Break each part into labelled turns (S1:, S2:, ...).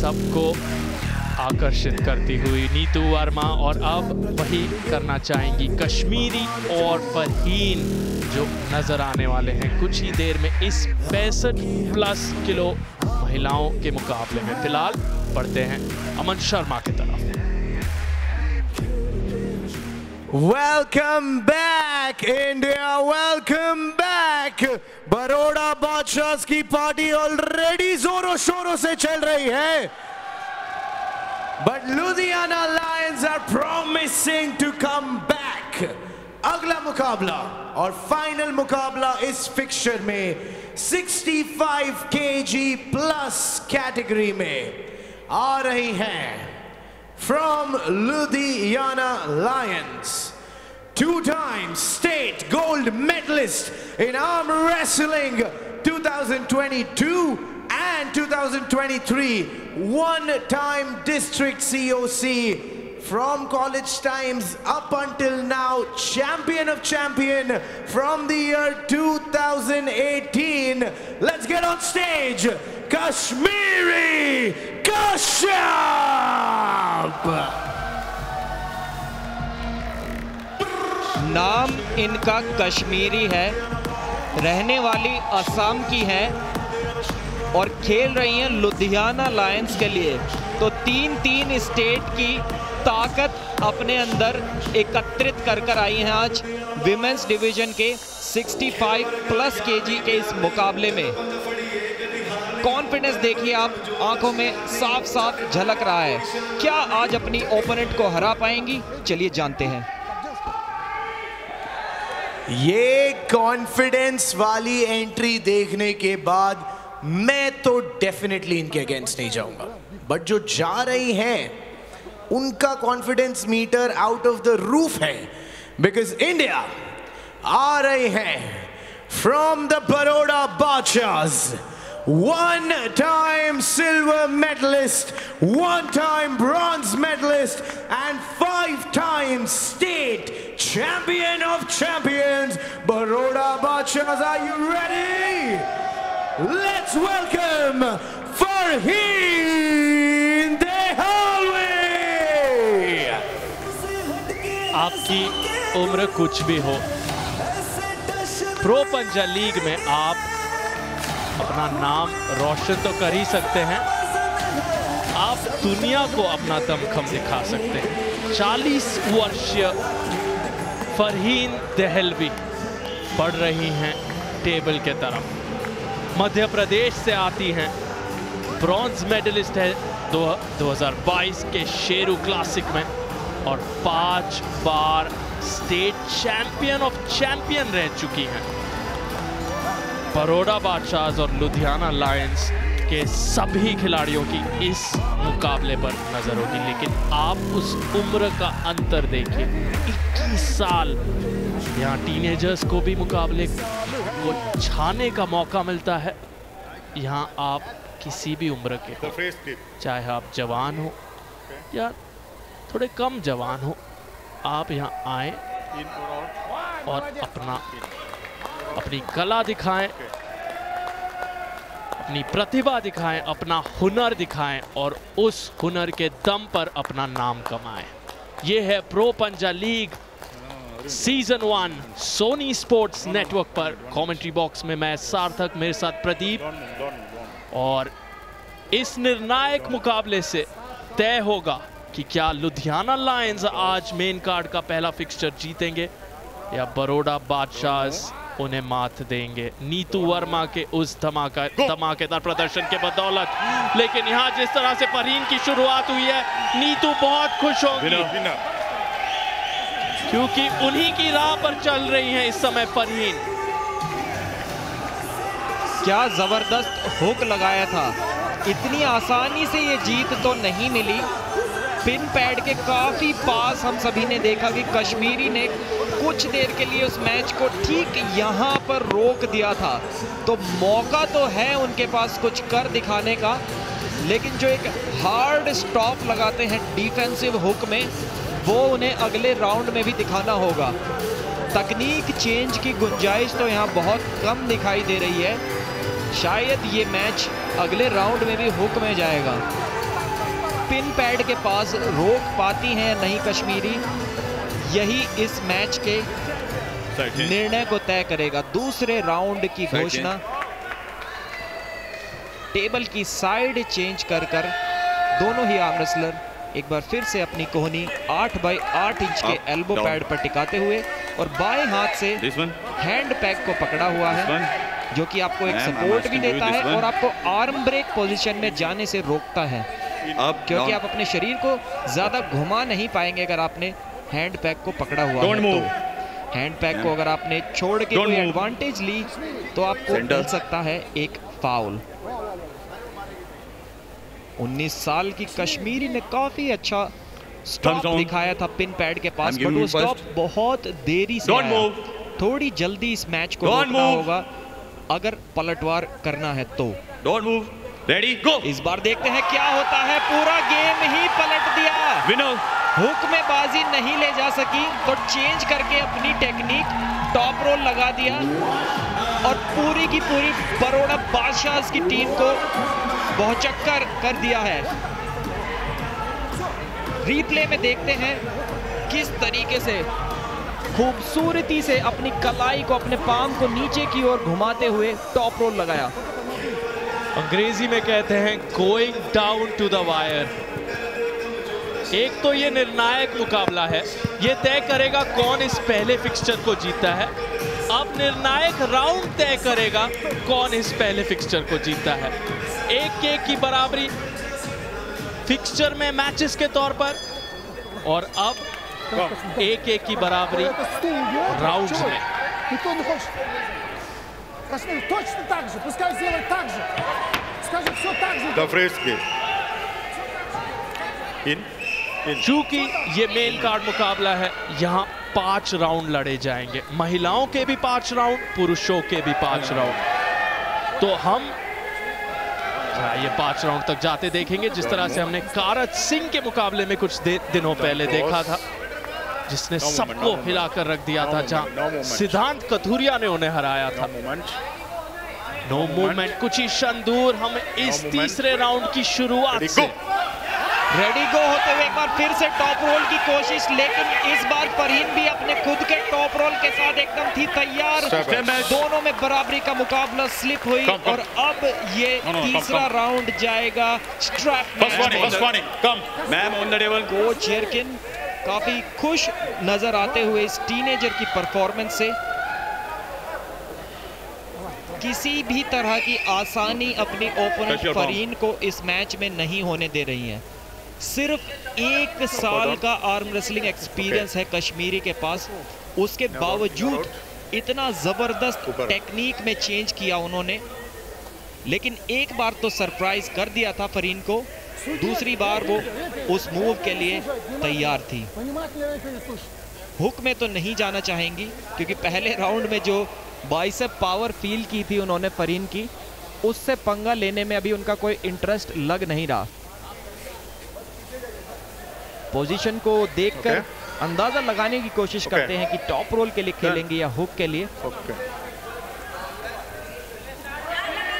S1: सबको आकर्षित करती हुई नीतू वर्मा, और अब वही करना चाहेंगी कश्मीरी और फरहीन, जो नजर आने वाले हैं कुछ ही देर में इस 65+ किलो महिलाओं के मुकाबले में। फिलहाल बढ़ते हैं अमन शर्मा की तरफ।
S2: Welcome back India, welcome back. Baroda बादशाह की पार्टी ऑलरेडी जोरों शोरों से चल रही है, but Ludhiana Lions are promising to come back. अगला मुकाबला और फाइनल मुकाबला इस फिक्चर में 65 kg प्लस कैटेगरी में आ रही हैं from Ludhiana Lions, 2-time state gold medalist in arm wrestling 2022 and 2023, 1-time district COC from college times up until now, champion of champion from the year 2018. Let's get on stage, Kashmiri Kashyap.
S3: नाम इनका कश्मीरी है, रहने वाली असम की है और खेल रही हैं लुधियाना लायंस के लिए। तो 3 स्टेट की ताकत अपने अंदर एकत्रित कर आई हैं आज विमेंस डिवीजन के 65+ kg के इस मुकाबले में। कॉन्फिडेंस देखिए आप, आंखों में साफ साफ झलक रहा है। क्या आज अपनी ओपोनेंट को हरा पाएंगी? चलिए जानते हैं।
S2: ये कॉन्फिडेंस वाली एंट्री देखने के बाद मैं तो डेफिनेटली इनके अगेंस्ट नहीं जाऊंगा, बट जो जा रही हैं उनका confidence meter out of the roof है, बिकॉज इंडिया आ रही है from the Baroda Badshahs, 1-time silver medalist, 1-time bronze medalist and 5-time state champion of champions, Baroda Badshahs. Are you ready? Let's welcome Farheen Dehalwi.
S1: आपकी उम्र कुछ भी हो, pro Panja league में आप अपना नाम रोशन तो कर ही सकते हैं, आप दुनिया को अपना दमखम दिखा सकते हैं। 40 वर्षीय फरहीन दहलवी बढ़ रही हैं टेबल के तरफ। मध्य प्रदेश से आती हैं, ब्रॉन्ज मेडलिस्ट है 2022 के शेरू क्लासिक में और 5 बार स्टेट चैंपियन ऑफ चैंपियन रह चुकी हैं। बरोड़ा बादशाहs और लुधियाना लायंस के सभी खिलाड़ियों की इस मुकाबले पर नजर होगी, लेकिन आप उस उम्र का अंतर देखिए, 21 साल। यहाँ टीनेजर्स को भी मुकाबले को छाने का मौका मिलता है। यहाँ आप किसी भी उम्र के हो, चाहे आप जवान हो या थोड़े कम जवान हो, आप यहाँ आए और अपनी कला दिखाएं, अपनी प्रतिभा दिखाएं, अपना हुनर दिखाएं और उस हुनर के दम पर अपना नाम कमाएं। ये है pro Panja league season 1 Sony Sports Network पर। कमेंट्री बॉक्स में मैं सार्थक, मेरे साथ प्रदीप, और इस निर्णायक मुकाबले से तय होगा कि क्या लुधियाना लायंस आज मेन कार्ड का पहला फिक्सचर जीतेंगे या बरोड़ा बादशाहs उन्हें मात देंगे नीतू वर्मा के उस धमाकेदार प्रदर्शन के बदौलत। लेकिन यहाँ जिस तरह से फरहीन की शुरुआत हुई है, नीतू बहुत खुश होगी क्योंकि उन्हीं की राह पर चल रही हैं इस समय फरहीन।
S3: क्या जबरदस्त हुक लगाया था, इतनी आसानी से ये जीत तो नहीं मिली। पिन पैड के काफी पास हम सभी ने देखा कि कश्मीरी ने कुछ देर के लिए उस मैच को ठीक यहाँ पर रोक दिया था। तो मौका तो है उनके पास कुछ कर दिखाने का, लेकिन जो एक हार्ड स्टॉप लगाते हैं डिफेंसिव हुक में, वो उन्हें अगले राउंड में भी दिखाना होगा। तकनीक चेंज की गुंजाइश तो यहाँ बहुत कम दिखाई दे रही है। शायद ये मैच अगले राउंड में भी हुक में जाएगा। पिन पैड के पास रोक पाती हैं नहीं कश्मीरी, यही इस मैच के निर्णय को तय करेगा। दूसरे राउंड की घोषणा टेबल की साइड चेंज कर दोनों ही आर्म रेसलर एक बार फिर से अपनी कोहनी 8 बाई 8 इंच के एल्बो पैड पर टिकाते हुए और बाएं हाथ से हैंड पैक को पकड़ा हुआ है, जो कि आपको एक सपोर्ट भी देता है और आपको आर्म ब्रेक पोजीशन में जाने से रोकता है, क्योंकि आप अपने शरीर को ज्यादा घुमा नहीं पाएंगे अगर आपने हैंड पैक को पकड़ा हुआ है। तो हैंड पैक को अगर आपने छोड़ के कोई एडवांटेज ली तो आपको मिल सकता है एक फाउल। 19 साल की कश्मीरी ने काफी अच्छा स्टॉप दिखाया था पिन पैड के पास, बट वो स्टॉप बहुत देरी से आया। थोड़ी जल्दी इस मैच को रोकना होगा अगर पलटवार करना है तो।
S4: Don't move. Ready, go.
S3: इस बार देखते हैं क्या होता है। पूरा गेम ही पलट दिया।
S4: Winner.
S3: हुक में बाजी नहीं ले जा सकी तो चेंज करके अपनी टेक्निक टॉप रोल लगा दिया और पूरी की पूरी बरोड़ा बादशाह की टीम को बहुचक्कर कर दिया है। रिप्ले में देखते हैं किस तरीके से खूबसूरती से अपनी कलाई को, अपने पाम को नीचे की ओर घुमाते हुए टॉप रोल लगाया।
S1: अंग्रेजी में कहते हैं going down to the wire. एक तो ये निर्णायक मुकाबला है, ये तय करेगा कौन इस पहले फिक्सचर को जीता है। अब निर्णायक राउंड तय करेगा कौन इस पहले फिक्सचर को जीता है। 1-1 की बराबरी फिक्सचर में मैचेस के तौर पर, और अब 1-1 की बराबरी राउंड्स में। चूंकि ये मेन कार्ड मुकाबला है, यहाँ 5 राउंड लड़े जाएंगे। महिलाओं के भी 5 राउंड, पुरुषों के भी 5 राउंड। तो हम ये 5 राउंड तक जाते देखेंगे, जिस तरह से हमने कारत सिंह के मुकाबले में कुछ दिनों पहले देखा था, जिसने सबको हिलाकर रख दिया था, जहां सिद्धांत कथुरिया ने उन्हें हराया था। नो मूवमेंट, कुछ ही क्षण दूर हम इस तीसरे राउंड की शुरुआत से।
S3: रेडी गो होते हुए एक बार फिर से टॉप रोल की कोशिश, लेकिन इस बार फरहीन भी अपने खुद के टॉप रोल के साथ एकदम थी तैयार। दोनों में बराबरी का मुकाबला स्लिप हुई और अब ये तीसरा राउंड जाएगा स्ट्रैप मैच। कोच यर्किन काफी खुश नजर आते हुए इस टीनेजर की परफॉर्मेंस से। किसी भी तरह की आसानी अपनी ओपोनेंट फरहीन को इस मैच में नहीं होने दे रही है। सिर्फ 1 साल का आर्म रेसलिंग एक्सपीरियंस है कश्मीरी के पास, उसके बावजूद इतना जबरदस्त टेक्निक में चेंज किया उन्होंने। लेकिन एक बार तो सरप्राइज कर दिया था फरहीन को, दूसरी बार वो उस मूव के लिए तैयार थी। हुक में तो नहीं जाना चाहेंगी, क्योंकि पहले राउंड में जो बाइसेप पावर फील की थी उन्होंने फरहीन की, उससे पंगा लेने में अभी उनका कोई इंटरेस्ट लग नहीं रहा। पोजीशन को देखकर अंदाजा लगाने की कोशिश करते हैं कि टॉप रोल के लिए खेलेंगे या हुक के लिए।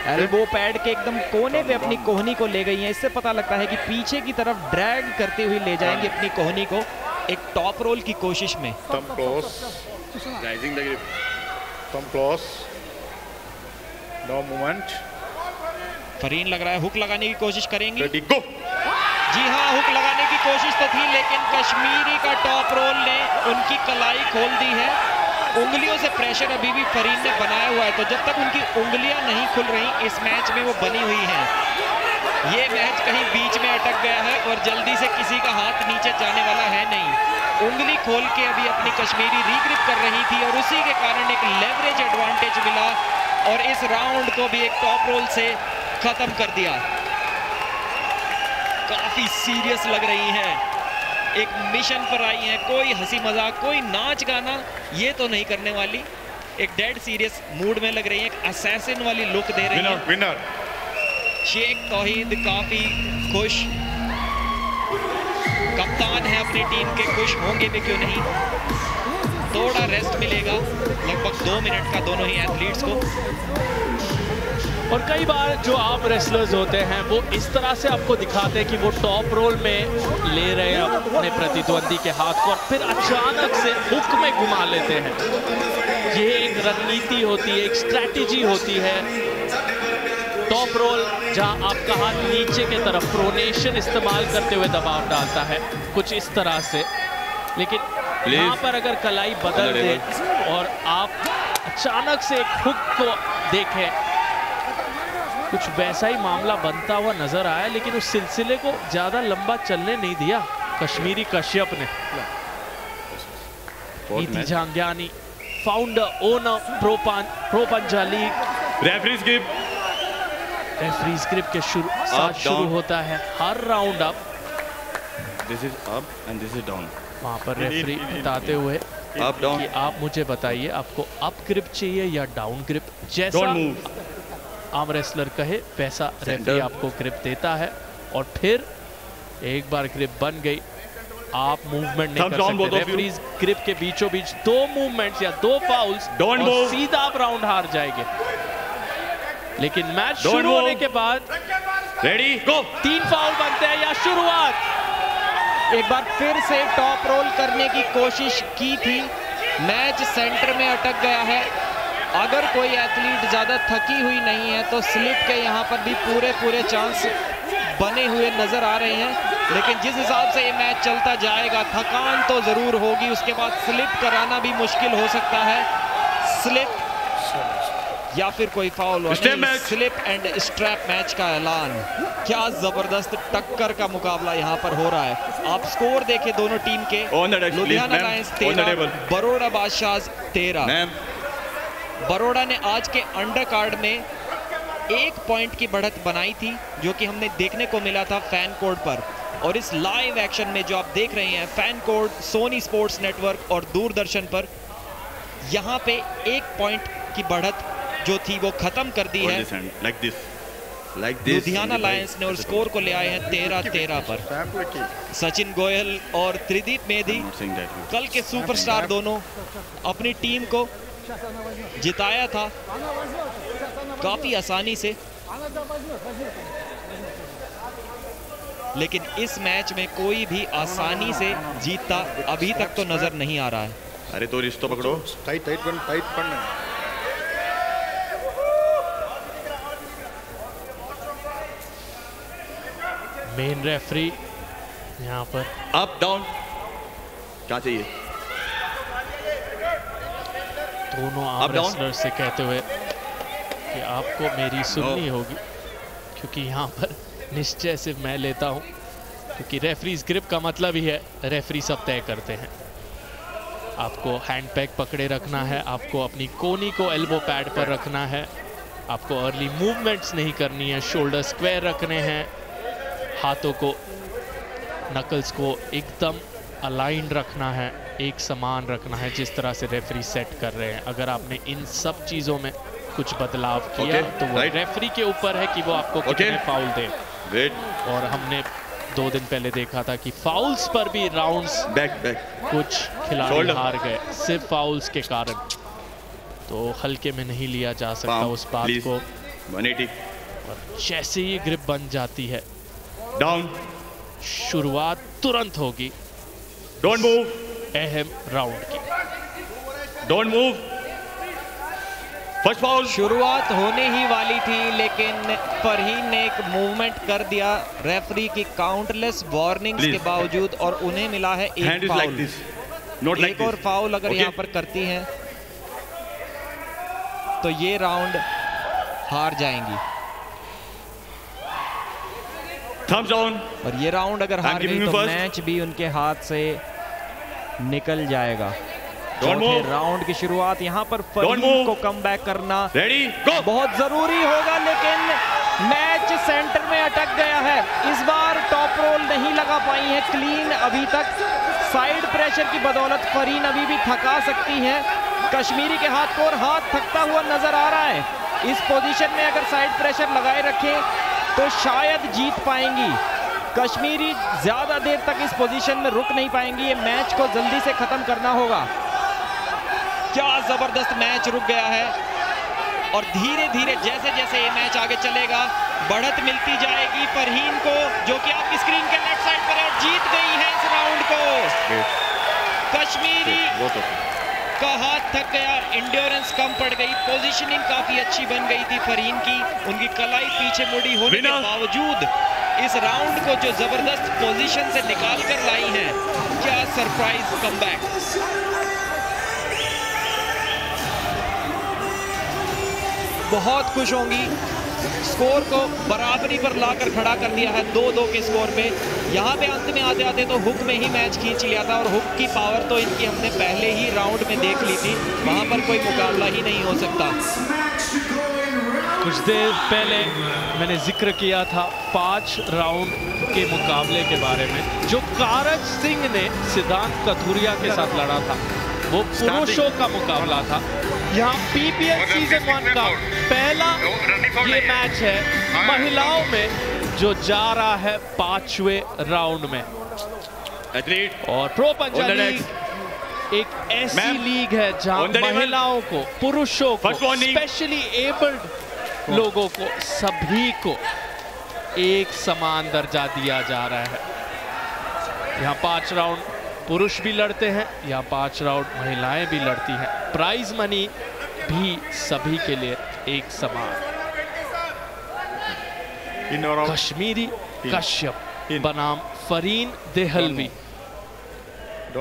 S3: एल्बो पैड के एकदम कोने पे अपनी कोहनी को ले गई हैं। इससे पता लगता है कि पीछे की तरफ ड्रैग करते हुए ले जाएंगे अपनी कोहनी को एक टॉप रोल की कोशिश में। फरहीन लग रहा है हुक लगाने की कोशिश करेंगी। जी हाँ, हुक लगाने की कोशिश तो थी, लेकिन कश्मीरी का टॉप रोल ने उनकी कलाई खोल दी है। उंगलियों से प्रेशर अभी भी फरहीन ने बनाया हुआ है, तो जब तक उनकी उंगलियां नहीं खुल रही इस मैच में वो बनी हुई हैं। ये मैच कहीं बीच में अटक गया है और जल्दी से किसी का हाथ नीचे जाने वाला है नहीं। उंगली खोल के अभी अपनी कश्मीरी रिग्रिप कर रही थी और उसी के कारण एक लेवरेज एडवांटेज मिला और इस राउंड को भी एक टॉप रोल से खत्म कर दिया। काफी सीरियस लग रही हैं, एक मिशन पर आई हैं, कोई हंसी मजाक, कोई नाच गाना ये तो नहीं करने वाली। एक डेड सीरियस मूड में लग रही है, एक असैसिन वाली लुक दे रही है।
S4: विनर
S3: शेख तौहीद काफी खुश, कप्तान है अपनी टीम के, खुश होंगे भी क्यों नहीं। थोड़ा रेस्ट मिलेगा लगभग 2 मिनट का दोनों ही एथलीट्स को।
S1: और कई बार जो आप रेसलर्स होते हैं वो इस तरह से आपको दिखाते हैं कि वो टॉप रोल में ले रहे हैं अपने प्रतिद्वंदी के हाथ को और फिर अचानक से हुक में घुमा लेते हैं। ये एक रणनीति होती है, एक स्ट्रैटेजी होती है। टॉप रोल जहां आपका हाथ नीचे के तरफ प्रोनेशन इस्तेमाल करते हुए दबाव डालता है, कुछ इस तरह से। लेकिन यहाँ पर अगर कलाई बदल दे और आप अचानक से एक हुक को देखें, कुछ वैसा ही मामला बनता हुआ नजर आया, लेकिन उस सिलसिले को ज्यादा लंबा चलने नहीं दिया कश्मीरी कश्यप ने। Niti Jhangiani, founder owner Pro Panja league.
S4: Referee's grip,
S1: referee's grip के साथ शुरू होता है हर round up.
S4: This is up and this is down.
S1: वहां पर रेफरी बताते हुए
S4: अप डाउन
S1: कि आप मुझे बताइए आपको अप ग्रिप चाहिए या डाउन ग्रिप। जैसा आर्म रेसलर कहे वैसा रेफरी आपको ग्रिप देता है और फिर एक बार ग्रिप बन गई, आप मूवमेंट नहीं कर सकते। रेफरीज ग्रिप के बीचों बीच 2 मूवमेंट्स या 2 फाउल्स और सीधा आप राउंड हार जाएंगे। लेकिन मैच शुरू होने के बाद
S4: रेडी गो
S1: 3 फाउल बनते हैं या शुरुआत।
S3: एक बार फिर से टॉप रोल करने की कोशिश की थी, मैच सेंटर में अटक गया है। अगर कोई एथलीट ज़्यादा थकी हुई नहीं है तो स्लिप के यहाँ पर भी पूरे चांस बने हुए नज़र आ रहे हैं। लेकिन जिस हिसाब से ये मैच चलता जाएगा, थकान तो ज़रूर होगी, उसके बाद स्लिप कराना भी मुश्किल हो सकता है। स्लिप या फिर कोई foul. Slip and strap match का ऐलान। क्या ज़बरदस्त टक्कर का मुकाबला यहाँ पर हो रहा है। आप स्कोर देखें दोनों टीम के। लुधियाना लायंस 13, बरोड़ा बादशाहs 13। बरोड़ा ने आज के अंडर कार्ड में 1 पॉइंट की बढ़त बनाई थी, जो कि हमने देखने को मिला था फैन कोड पर। और इस लाइव एक्शन में जो आप देख रहे हैं FanCode, Sony Sports Network और दूरदर्शन पर, यहाँ पे 1 पॉइंट की बढ़त जो थी वो खत्म कर दी है। लुधियाना लायंस ने और स्कोर को ले आए हैं 13-13 पर। सचिन गोयल और त्रिदीप मेधी, कल के सुपरस्टार, दोनों अपनी टीम को जिताया था काफी आसानी से। लेकिन इस मैच में कोई भी आसानी से जीतता अभी तक तो नजर नहीं आ रहा है।
S4: अरे तो रिश्तो पकड़ो,
S5: टाइट पड़ना।
S1: मेन रेफरी यहाँ पर
S4: अप डाउन क्या चाहिए,
S1: दोनों आर्म रेसलर से कहते हुए कि आपको मेरी सुननी होगी, क्योंकि यहाँ पर निश्चय सिर्फ मैं लेता हूँ, क्योंकि रेफरीज ग्रिप का मतलब ही है रेफरी सब तय करते हैं। आपको हैंड पैक पकड़े रखना है, आपको अपनी कोनी को एल्बो पैड पर रखना है, आपको अर्ली मूवमेंट्स नहीं करनी है, शोल्डर स्क्वायर रखने हैं, हाथों को, नकल्स को एकदम अलाइंड रखना है, एक समान रखना है जिस तरह से रेफरी सेट कर रहे हैं। अगर आपने इन सब चीज़ों में कुछ बदलाव किया तो वो रेफरी के ऊपर है कि वो आपको कितने फाउल दे। और हमने 2 दिन पहले देखा था कि फाउल्स पर भी राउंड्स कुछ खिलाड़ी हार गए सिर्फ फाउल्स के कारण, तो हल्के में नहीं लिया जा सकता उस बात को।
S4: 180।
S1: और जैसे ही ग्रिप बन जाती है,
S4: डाउन,
S1: शुरुआत तुरंत होगी
S4: डोंट मूव,
S1: अहम राउंड की।
S4: Don't move, first foul.
S3: शुरुआत होने ही वाली थी, लेकिन फरहीन ने एक मूवमेंट कर दिया रेफरी की काउंटलेस वार्निंग्स के बावजूद, और उन्हें मिला है एक फाउल। एक और फाउल अगर यहाँ पर करती हैं तो ये राउंड हार जाएंगी।
S4: Thumbs down.
S3: और ये राउंड अगर हार गई तो मैच भी उनके हाथ से निकल जाएगा। चौथे राउंड की शुरुआत यहाँ पर फरहीन को कमबैक करना बहुत जरूरी होगा, लेकिन मैच सेंटर में अटक गया है। इस बार टॉप रोल नहीं लगा पाई है क्लीन अभी तक। साइड प्रेशर की बदौलत फरहीन अभी भी थका सकती है कश्मीरी के हाथ को, और हाथ थकता हुआ नजर आ रहा है। इस पोजीशन में अगर साइड प्रेशर लगाए रखे तो शायद जीत पाएंगी। कश्मीरी ज्यादा देर तक इस पोजीशन में रुक नहीं पाएंगी, ये मैच को जल्दी से खत्म करना होगा। क्या जबरदस्त मैच रुक गया है और धीरे धीरे जैसे जैसे ये मैच आगे चलेगा बढ़त मिलती जाएगी फरहीन को, जो कि आपकी स्क्रीन के लेफ्ट साइड पर है, और जीत गई है इस राउंड को। कश्मीरी का हाथ थक गया, इंड्योरेंस कम पड़ गई, पोजीशनिंग काफी अच्छी बन गई थी फरहीन की, उनकी कलाई पीछे मुड़ी होने के बावजूद इस राउंड को जो जबरदस्त पोजीशन से निकाल कर लाई है। क्या सरप्राइज कमबैक। बहुत खुश होंगी, स्कोर को बराबरी पर लाकर खड़ा कर दिया है 2-2 के स्कोर पे। यहाँ पे अंत में आते आते तो हुक में ही मैच खींच लिया था, और हुक की पावर तो इनकी हमने पहले ही राउंड में देख ली थी, वहाँ पर कोई मुकाबला ही नहीं हो सकता।
S1: कुछ देर पहले मैंने जिक्र किया था 5 राउंड के मुकाबले के बारे में, जो कारज सिंह ने सिद्धांत कथुरिया के साथ लड़ा था, वो पुरुषों का मुकाबला था। यहाँ पीपीएल सीजन 1 का पहला ये मैच है महिलाओं में, जो जा रहा है 5वें राउंड में। और प्रो पंजाब लीग एक ऐसी लीग है जहां महिलाओं को, पुरुषों को, स्पेशली एबल्ड लोगों को, सभी को एक समान दर्जा दिया जा रहा है। यहाँ 5 राउंड पुरुष भी लड़ते हैं, यहाँ 5 राउंड महिलाएं भी लड़ती हैं। प्राइज मनी भी सभी के लिए एक समान। कश्मीरी कश्यप बनाम फरीन देहलवी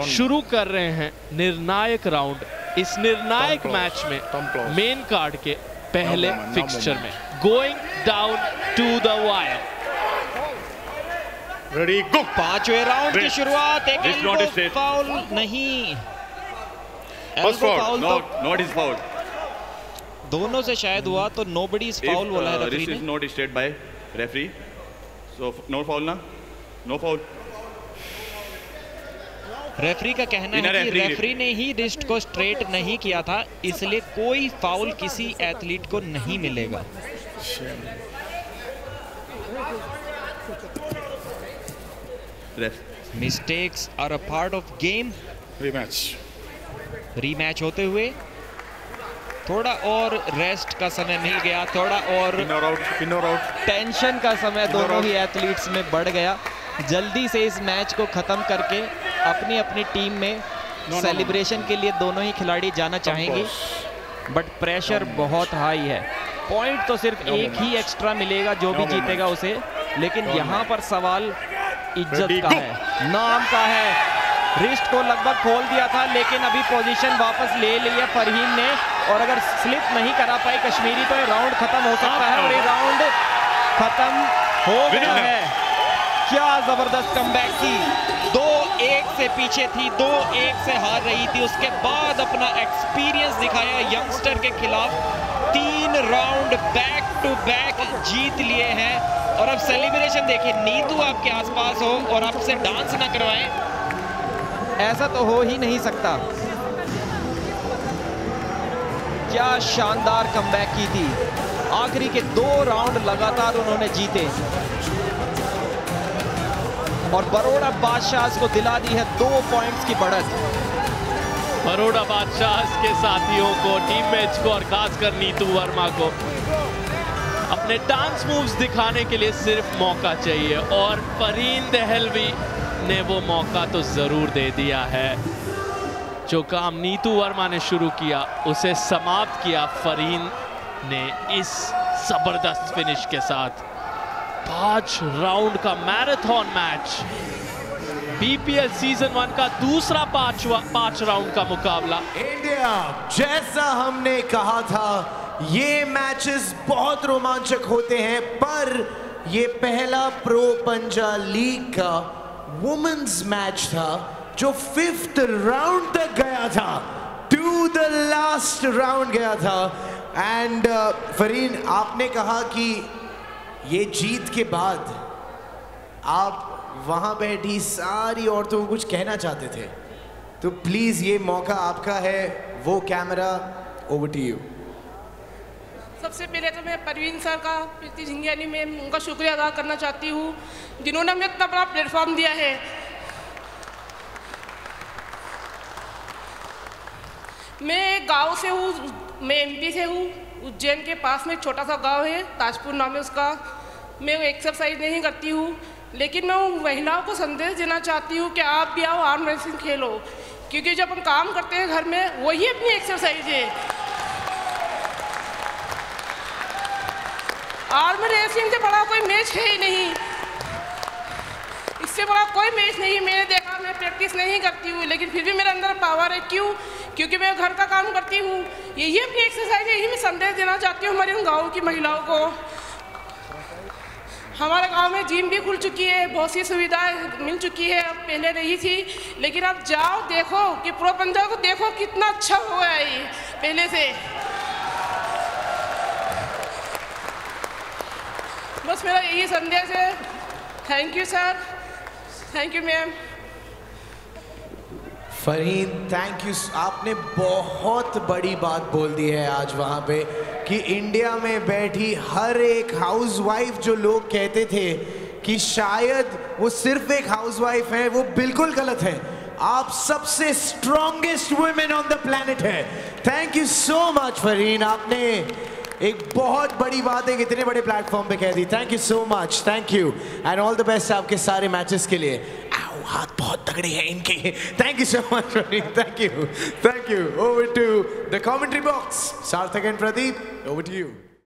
S1: शुरू कर रहे हैं निर्णायक राउंड इस निर्णायक मैच में, मेन कार्ड के पहले फिक्सचर में। Going down to the wire.
S4: Ready go.
S3: 5वें राउंड की शुरुआत, एक एल्बो फाउल नहीं,
S4: elbow foul not is foul,
S3: दोनों से शायद हुआ, तो नोबडी इज फाउल बोला है रेफरी ने।
S4: This is not state by referee, so no foul ना, नो फाउल।
S3: रेफरी का कहना है कि रेफरी ने ही रिस्ट को स्ट्रेट नहीं किया था, इसलिए कोई फाउल किसी एथलीट को नहीं मिलेगा। Mistakes are a part of game. Rematch होते हुए थोड़ा और रेस्ट का समय मिल गया, थोड़ा और टेंशन का समय दोनों ही एथलीट्स में बढ़ गया। जल्दी से इस मैच को खत्म करके अपनी अपनी टीम में सेलिब्रेशन के लिए दोनों ही खिलाड़ी जाना चाहेंगे, बट प्रेशर बहुत हाई है। पॉइंट तो सिर्फ एक ही एक्स्ट्रा मिलेगा जो भी जीतेगा उसे, लेकिन यहाँ पर सवाल इज्जत का है, नाम का है। रिस्ट को लगभग खोल दिया था, लेकिन अभी पोजीशन वापस ले ली है फरहीन ने, और अगर स्लिप नहीं करा पाई कश्मीरी तो ये राउंड खत्म हो सकता है, और ये राउंड खत्म हो गया है। क्या जबरदस्त कमबैक की, 2-1 से पीछे थी, 2-1 से हार रही थी, उसके बाद अपना एक्सपीरियंस दिखाया यंगस्टर के खिलाफ। 3 राउंड बैक टू बैक जीत लिए हैं, और अब सेलिब्रेशन देखिए। नीतू आपके आसपास हो और आपसे डांस ना करवाएं, ऐसा तो हो ही नहीं सकता। क्या शानदार कमबैक की थी, आखिरी के 2 राउंड लगातार उन्होंने जीते, और बरोड़ा बादशाह को दिला दी है 2 पॉइंट्स की बढ़त।
S1: बरोड़ा बादशाह के साथियों को, टीममेट्स को, और खासकर नीतू वर्मा को अपने डांस मूव्स दिखाने के लिए सिर्फ मौका चाहिए, और फरीन देहलवी ने वो मौका तो जरूर दे दिया है। जो काम नीतू वर्मा ने शुरू किया उसे समाप्त किया फरीन ने इस जबरदस्त फिनिश के साथ। 5 राउंड का मैराथन मैच, बीपीएल सीजन 1 का दूसरा 5 राउंड का मुकाबला।
S2: इंडिया, जैसा हमने कहा था, ये मैचेस बहुत रोमांचक होते हैं, पर ये पहला प्रो पंजा लीग का वुमेन्स मैच था, जो 5th राउंड तक गया था, टू द लास्ट राउंड गया था। एंड फरीन, आपने कहा कि ये जीत के बाद आप वहां बैठी सारी औरतों को कुछ कहना चाहते थे, तो प्लीज ये मौका आपका है, वो कैमरा ओवर टू यू।
S5: सबसे पहले तो मैं परवीन सर का, प्रीति झिंगियानी मैम, उनका शुक्रिया अदा करना चाहती हूँ, जिन्होंने हमें इतना बड़ा प्लेटफॉर्म दिया है। मैं गांव से हूँ, मैं एमपी से हूँ, उज्जैन के पास में एक छोटा सा गांव है, ताजपुर नाम है उसका। मैं एक्सरसाइज नहीं करती हूँ, लेकिन मैं उन महिलाओं को संदेश देना चाहती हूँ कि आप भी आओ आर्म रेसलिंग खेलो, क्योंकि जब हम काम करते हैं घर में वही अपनी एक्सरसाइज है। आर्म रेसलिंग से बड़ा कोई मैच है ही नहीं, इससे बड़ा कोई मैच नहीं। मैंने देखा, मैं प्रैक्टिस नहीं करती हूँ लेकिन फिर भी मेरे अंदर पावर है। क्यों? क्योंकि मैं घर का काम करती हूँ, यही अपनी एक्सरसाइज है। यही मैं संदेश देना चाहती हूँ हमारे उन गाँव की महिलाओं को। हमारे गांव में जिम भी खुल चुकी है, बहुत सी सुविधाएं मिल चुकी है, अब पहले नहीं थी, लेकिन अब जाओ देखो कि प्रो पंजा को देखो कितना अच्छा हुआ है ये पहले से। बस मेरा यही संदेश है। Thank you sir, thank you ma'am.
S2: Farheen, thank you. आपने बहुत बड़ी बात बोल दी है आज वहाँ पे कि इंडिया में बैठी हर एक हाउसवाइफ, जो लोग कहते थे कि शायद वो सिर्फ एक हाउसवाइफ है, वो बिल्कुल गलत है। आप सबसे strongest women on the planet है। Thank you so much Farheen, आपने एक बहुत बड़ी बात है इतने बड़े प्लेटफॉर्म पे कह दी। Thank you so much, thank you and all the best आपके सारे मैचेस के लिए। हाथ बहुत तगड़े हैं इनके। Thank you so much Farheen, thank you, thank you. Over to the commentary box, Sarthak and Pradeep, over to you.